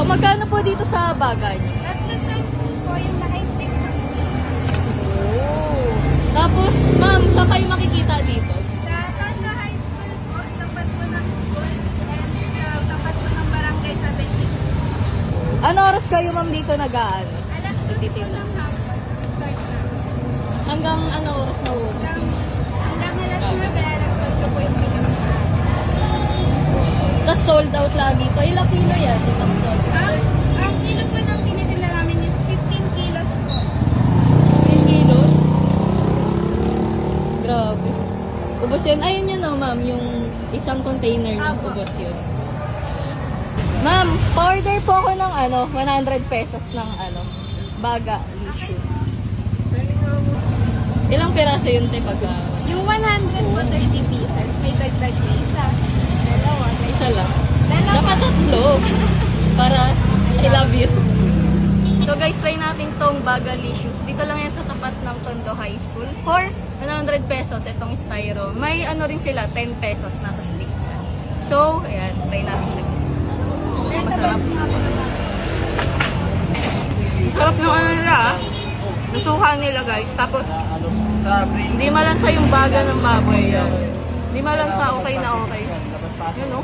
Magkano po dito sa bagay? po yung naka-stick sa Oh. Tapos, ma'am, saan kayo makikita dito? sa Tondo High School po, tapat po ng school, and sa tapat po ng barangay sa Beijing. Ano oras kayo, ma'am, dito nag-aan? Alas 2 po ng hapon, start na. Hanggang ano oras na ubos? Hanggang alas 9, alas 8 po yung pinaka. Tapos sold out lagi ito. Ilang kilo yan yung nag-sold out? Ang kilo po ng pinitila namin is 15 kilos po. 10 kilos? Grabe. Ubos yun. Ayun yun o, ma'am. Yung isang container niya. Apo. Ubos yun. Ma'am, pa-order po ako ng 100 pesos ng baga licious. Ilang piraso yun, te, pag Yung 100 po, 30 pieces. May dagdag na isa. Dalawa. isa lang? Dalawa. Dapat tatlo. Para I love you. So guys, try natin tong Bagalicious. Dito lang yan sa tapat ng Tondo High School. For 100 pesos, itong styro. May ano rin sila, 10 pesos nasa stick na. So, ayan, try natin siya guys. Masarap. Sarap yung ano nila ah. Nasuka nila guys. Tapos, hindi malansa yung baga ng baboy yan. Hindi malansa, okay na okay. Yun o.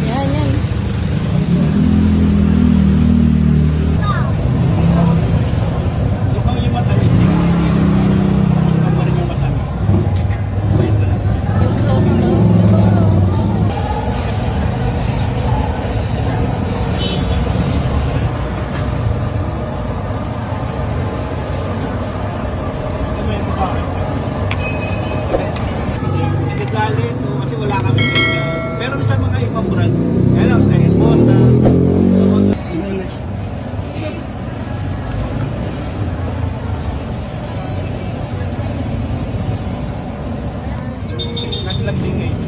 Yan, yan. Yung matamis, yung pa rin yung matamis. Yung sauce no? May mukha. Hindi galit, kasi wala kami. Pero sa mga ibang brand, kaya lang sa Ipos na naglag din ngayon.